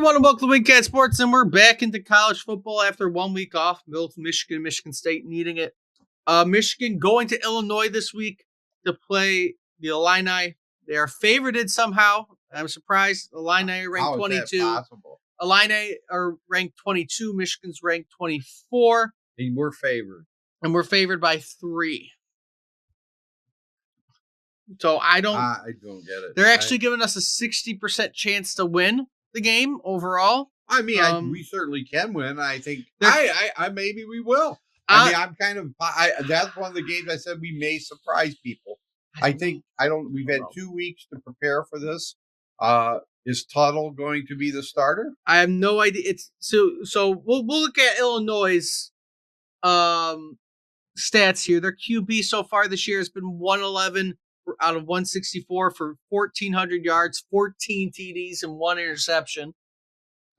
everyone, and welcome to Wingcat Sports, and we're back into college football after 1 week off. Middle Michigan State needing it. Michigan going to Illinois this week to play the Illini. They are favorited somehow. I'm surprised. Illini are ranked 22. Illini are ranked 22. Michigan's ranked 24. And we're favored. And we're favored by 3. So I don't get it. They're actually giving us a 60% chance to win the game overall. I mean, we certainly can win. I think I maybe we will. I'm kind of. That's one of the games I said we may surprise people. We've had 2 weeks to prepare for this. Is Tuttle going to be the starter? I have no idea. It's so we'll look at Illinois' stats here. Their QB so far this year has been 111 out of 164 for 1,400 yards, 14 TDs, and 1 interception.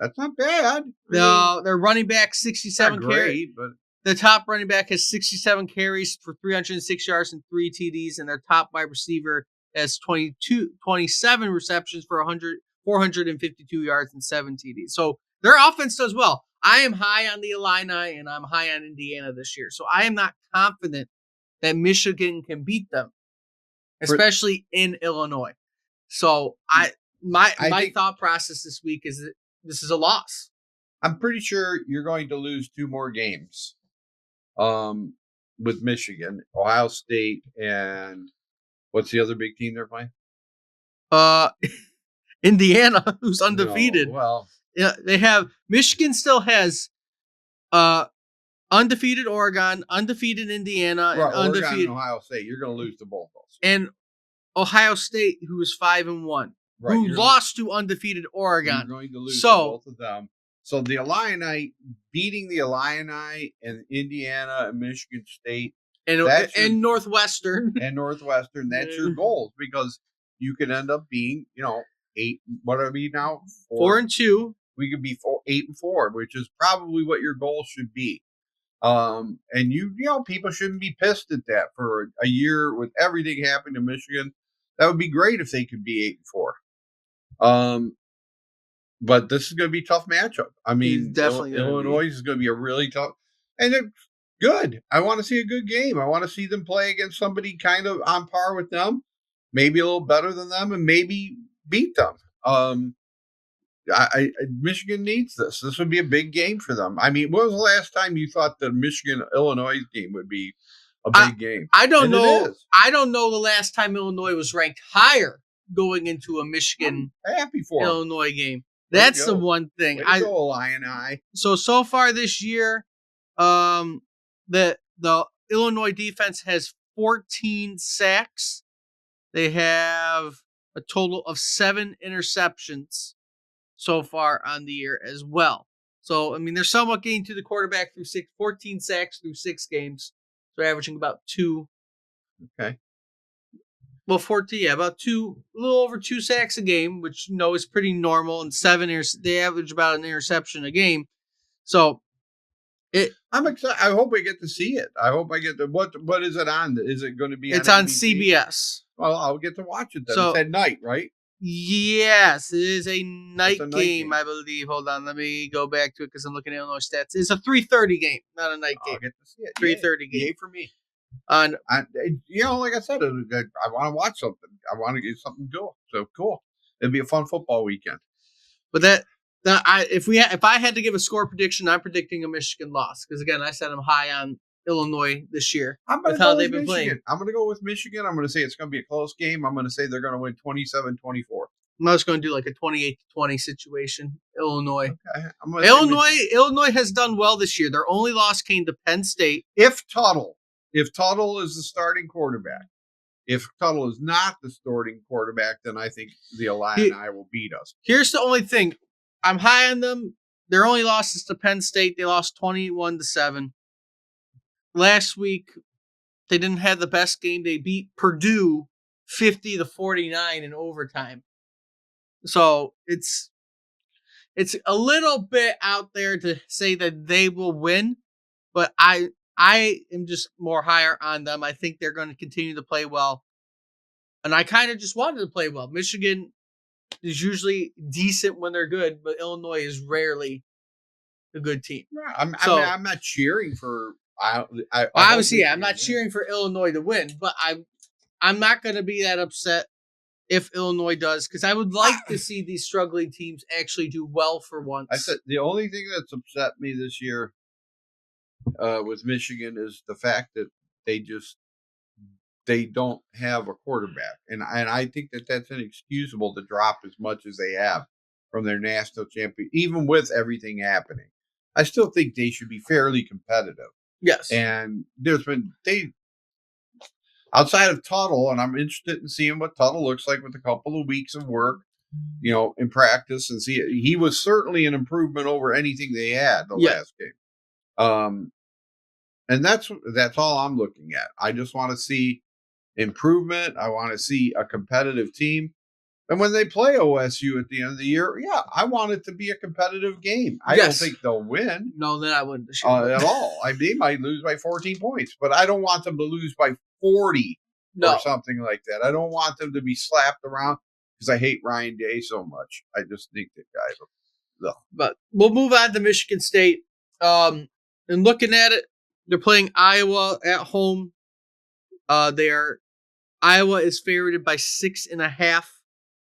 That's not bad. No, their running back 67 carries. But the top running back has 67 carries for 306 yards and 3 TDs, and their top wide receiver has 27 receptions for 452 yards and 7 TDs. So their offense does well. I am high on the Illini, and I'm high on Indiana this year. So I am not confident that Michigan can beat them, especially in Illinois. So my thought process this week is that this is a loss. I'm pretty sure you're going to lose 2 more games with Michigan, Ohio State, and what's the other big team they're playing? Indiana, who's undefeated. No, well, yeah, they have Michigan still has undefeated Oregon, undefeated Indiana, and undefeated Oregon and Ohio State. You're going to lose to both those. And Ohio State, who is 5-1, who lost to undefeated Oregon. You're going to lose to both of them. So the Illini beating the Illini and Indiana and Michigan State and Northwestern. That's your goals, because you can end up being, 8. What are we now? 4-2. We could be 8-4, which is probably what your goal should be. And people shouldn't be pissed at that for a year with everything happening to Michigan. That would be great if they could be 8-4. But this is going to be a tough matchup. I mean, definitely Illinois is going to be a really tough, and it's good. I want to see a good game. I want to see them play against somebody kind of on par with them, maybe a little better than them, and maybe beat them. Michigan needs this. This would be a big game for them. I mean, when was the last time you thought the Michigan-Illinois game would be a big game? I don't know. I don't know the last time Illinois was ranked higher going into a Michigan Illinois game. That's the one thing. Way to go, Illini. So far this year, the Illinois defense has 14 sacks. They have a total of 7 interceptions so far on the year as well. So, I mean, they're somewhat getting to the quarterback through 14 sacks through 6 games. So averaging about 2. Okay. Well, 14, about 2, a little over 2 sacks a game, which, is pretty normal. And 7, they average about an interception a game. So, I'm excited. I hope I get to see it. I hope I get to, what is it on? Is it going to be It's on CBS. Well, I'll get to watch it then. So, it's at night, right? Yes, it is a night game, I believe. Hold on, let me go back to it because I'm looking at Illinois stats. It's a 3:30 game, not a night game. I'll get to see it. 3:30 game. Yay for me. Like I said, I want to watch something. I want to get something cool. So cool. It'd be a fun football weekend. But if I had to give a score prediction, I'm predicting a Michigan loss because again, I said I'm high on Illinois this year. With how they've been playing. I'm going to go with Michigan. I'm going to say it's going to be a close game. I'm going to say they're going to win 27-24. I'm just going to do like a 28-20 situation. Illinois. Okay. Illinois has done well this year. Their only loss came to Penn State. If Tuttle is the starting quarterback, if Tuttle is not the starting quarterback, then I think the Illini will beat us. Here's the only thing. I'm high on them. Their only loss is to Penn State. They lost 21-7. Last week, they didn't have the best game. They beat Purdue 50-49 in overtime. So it's a little bit out there to say that they will win, but I am just more higher on them. I think they're going to continue to play well. And I kind of just wanted to play well. Michigan is usually decent when they're good, but Illinois is rarely a good team. I'm not cheering for. Obviously, I'm not cheering for Illinois to win, but I'm not going to be that upset if Illinois does, because I would like to see these struggling teams actually do well for once. I said the only thing that's upset me this year with Michigan is the fact that they don't have a quarterback, and I think that's inexcusable to drop as much as they have from their national champion, even with everything happening. I still think they should be fairly competitive. Yes, and there's been outside of Tuttle, and I'm interested in seeing what Tuttle looks like with a couple of weeks of work, in practice, and see. He was certainly an improvement over anything they had the last game. And that's all I'm looking at. I just want to see improvement. I want to see a competitive team. And when they play OSU at the end of the year, I want it to be a competitive game. I don't think they'll win. No, then I wouldn't at all. They might lose by 14 points, but I don't want them to lose by 40 or something like that. I don't want them to be slapped around because I hate Ryan Day so much. I just think that guy. But we'll move on to Michigan State. And looking at it, they're playing Iowa at home. Iowa is favored by 6.5,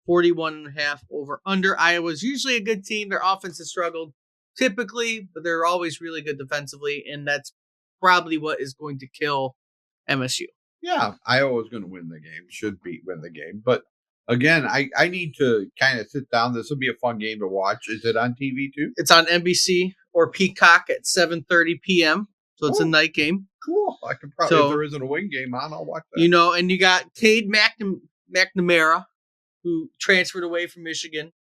41.5 over under. Iowa's usually a good team. Their offense has struggled typically, but they're always really good defensively, and that's probably what is going to kill MSU. Yeah, Iowa's going to win the game. Should win the game. But again, I need to kind of sit down. This will be a fun game to watch. Is it on TV too? It's on NBC or Peacock at 7:30 p.m. So it's a night game. Cool. I can probably, if there isn't a wing game on, I'll watch that. And you got Cade McNamara, who transferred away from Michigan,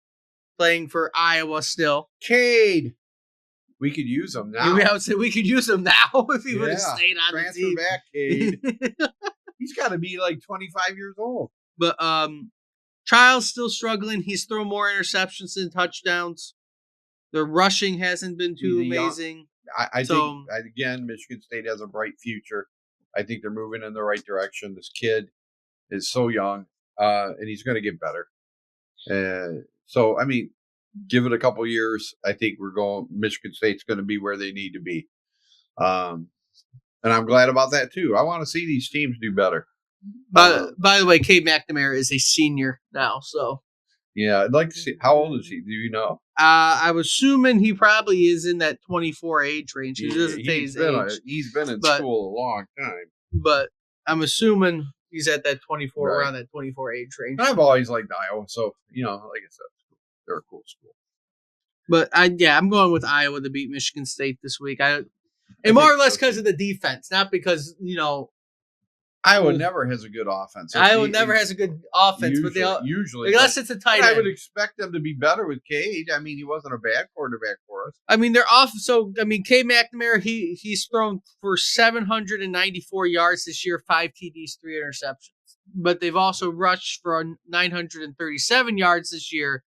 playing for Iowa still. Cade. We could use him now. I would say we could use him now if he would have stayed on the team. Transfer back, Cade. He's got to be like 25 years old. But Child's still struggling. He's thrown more interceptions than touchdowns. The rushing hasn't been too amazing. I think, again, Michigan State has a bright future. I think they're moving in the right direction. This kid is so young, and he's going to get better. So, I mean, give it a couple years. I think Michigan State's going to be where they need to be. And I'm glad about that, too. I want to see these teams do better. By the way, Cade McNamara is a senior now, so. Yeah, I'd like to see. How old is he? Do you know? I'm assuming he probably is in that 24 age range. He doesn't say his age. He's been in school a long time. But I'm assuming he's at that 24, around that 24 age range. I've always liked Iowa, so, like I said, they're a cool school. But I'm going with Iowa to beat Michigan State this week. And more or less because of the defense, not because, Iowa never has a good offense. Iowa never has a good offense, usually, unless it's a tight end. I would expect them to be better with Cade. I mean, he wasn't a bad quarterback for us. I mean, they're off. So, Cade McNamara, he's thrown for 794 yards this year, 5 TDs, 3 interceptions. But they've also rushed for 937 yards this year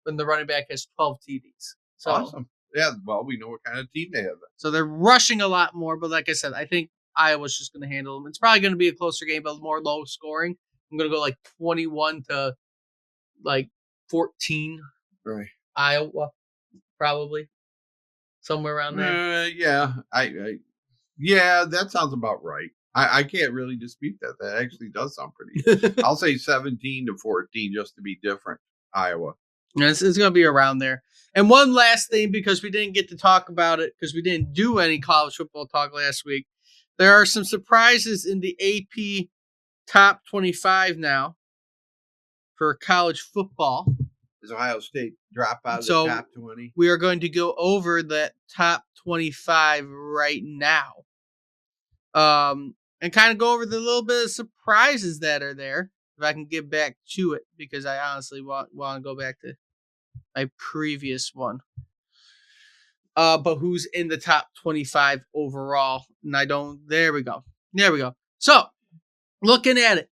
when the running back has 12 TDs. So, awesome. Yeah, well, we know what kind of team they have. So they're rushing a lot more, but like I said, I think Iowa's just going to handle them. It's probably going to be a closer game, but more low scoring. I'm going to go 21 to 14. Right. Iowa, probably somewhere around there. Yeah, yeah, that sounds about right. I can't really dispute that. That actually does sound pretty good. I'll say 17 to 14 just to be different. Iowa. Yeah, it's going to be around there. And one last thing, because we didn't get to talk about it, because we didn't do any college football talk last week. There are some surprises in the AP top 25 now for college football. Does Ohio State drop out of the top 20? We are going to go over that top 25 right now. And kind of go over the little bit of surprises that are there. If I can get back to it, because I honestly want to go back to my previous one. But who's in the top 25 overall? And there we go. So, looking at it,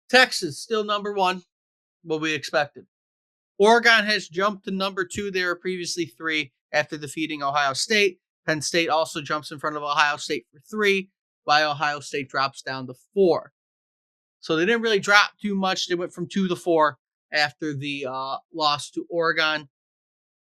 Texas still number 1, what we expected. Oregon has jumped to number 2. They were previously 3 after defeating Ohio State. Penn State also jumps in front of Ohio State for 3, while Ohio State drops down to 4. So they didn't really drop too much. They went from 2 to 4. after the loss to Oregon.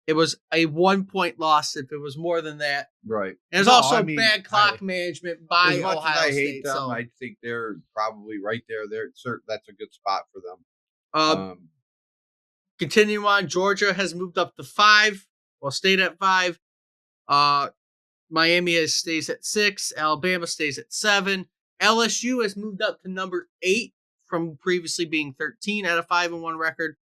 It was a 1-point loss if it was more than that. Right. And it's bad clock management by Ohio State. As much as I hate them, I think they're probably right there. That's a good spot for them. Continue on, Georgia has moved up to 5. Well, stayed at 5. Miami stays at 6. Alabama stays at 7. LSU has moved up to number 8 from previously being 13 at a 5-1 record.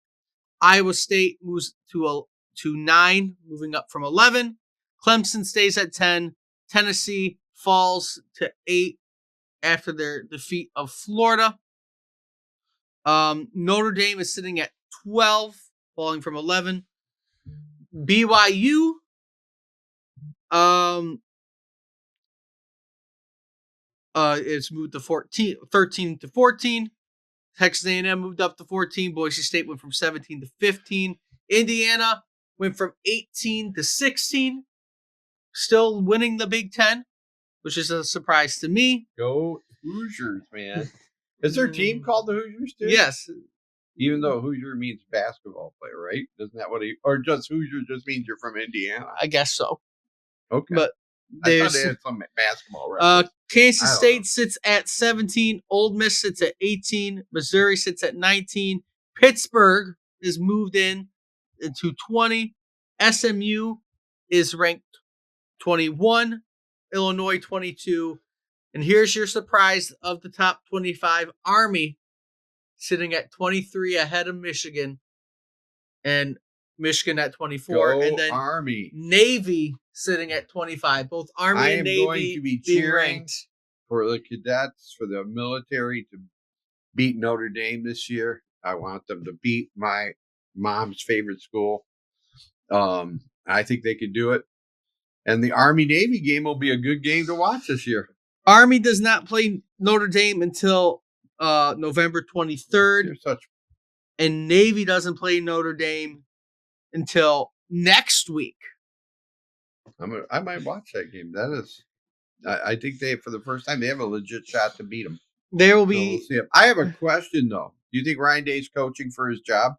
Iowa State moves to 9, moving up from 11. Clemson stays at 10. Tennessee falls to 8 after their defeat of Florida. Notre Dame is sitting at 12, falling from 11. BYU it's moved to 13 to 14. Texas A&M moved up to 14. Boise State went from 17 to 15. Indiana went from 18 to 16. Still winning the Big Ten, which is a surprise to me. Go Hoosiers, man. Is their team called the Hoosiers too? Yes. Even though Hoosier means basketball player, right? Isn't that what or just Hoosier just means you're from Indiana? I guess so. Okay. But I thought they had some basketball reference. Kansas State sits at 17. Ole Miss sits at 18. Missouri sits at 19. Pittsburgh is moved into 20. SMU is ranked 21. Illinois 22. And here's your surprise of the top 25. Army sitting at 23 ahead of Michigan. And Michigan at 24. Go and then Army. Navy sitting at 25. Both Army and Navy going to be cheering for the cadets, for the military to beat Notre Dame this year. I want them to beat my mom's favorite school. I think they could do it. And the Army-Navy game will be a good game to watch this year. Army does not play Notre Dame until November 23rd. And Navy doesn't play Notre Dame until next week. I might watch that game. I think for the first time, they have a legit shot to beat them. There will be. We'll see. I have a question, though. Do you think Ryan Day's coaching for his job?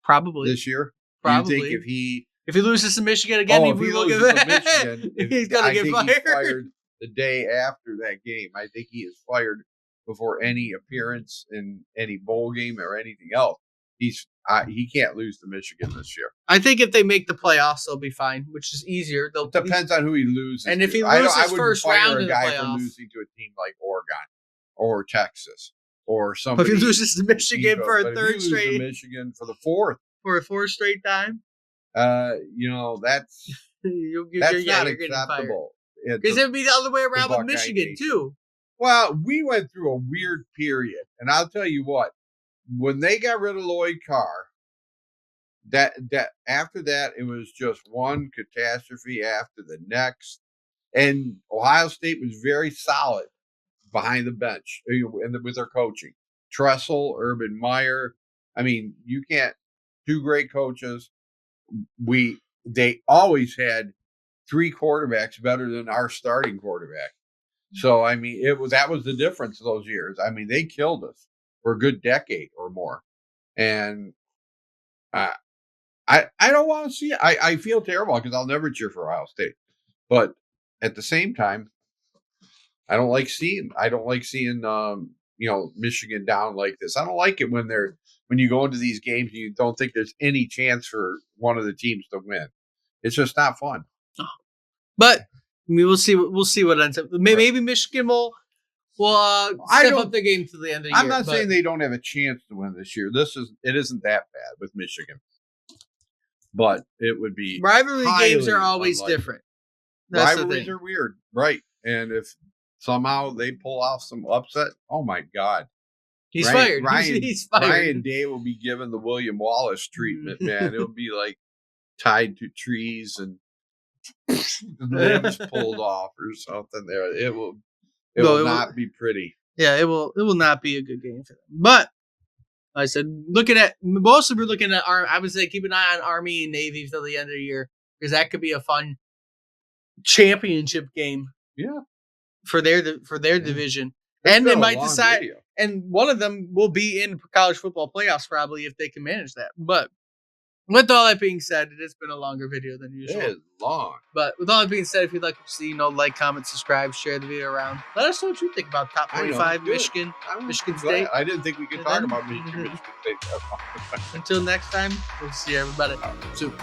Probably. This year? Probably. Do you think if he loses to Michigan again, if he loses to Michigan, he's going to get fired. He's fired the day after that game. I think he is fired before any appearance in any bowl game or anything else. He can't lose to Michigan this year. I think if they make the playoffs, they'll be fine, which is easier. Depends on who he loses. And if he loses first round in the playoffs, for losing to a team like Oregon or Texas or somebody. But if he loses to Michigan for a third straight, to Michigan for the fourth straight time, that's not acceptable. Because it would be the other way around with Michigan too. Well, we went through a weird period, and I'll tell you what. When they got rid of Lloyd Carr, that after that it was just one catastrophe after the next, and Ohio State was very solid behind the bench with their coaching. Tressel, Urban Meyer. I mean, you can't. Two great coaches. They always had 3 quarterbacks better than our starting quarterback. So I mean, that was the difference those years. I mean, they killed us for a good decade or more. And I don't want to see it. I feel terrible because I'll never cheer for Ohio State. But at the same time, I don't like seeing Michigan down like this. I don't like it when you go into these games and you don't think there's any chance for one of the teams to win. It's just not fun. But we'll see what ends up. Maybe Michigan will step up the game to the end of the year. I'm not saying they don't have a chance to win this year. It isn't that bad with Michigan. But it would be rivalry games are always different. Rivalries are weird, right? And if somehow they pull off some upset, oh my God. He's fired. He's fired. Ryan Day will be given the William Wallace treatment, man. It'll be like tied to trees and limbs pulled off or something there. It will not be pretty. Yeah, it will not be a good game for them. But like I said, mostly we're looking at I would say keep an eye on Army and Navy till the end of the year because that could be a fun championship game. Yeah. For their division. And they might decide and one of them will be in college football playoffs probably if they can manage that. But with all that being said, it has been a longer video than usual. It is long. But with all that being said, if you'd like to see, like, comment, subscribe, share the video around. Let us know what you think about top 25 Michigan State. I didn't think we could talk about Michigan State. Until next time, we'll see everybody soon.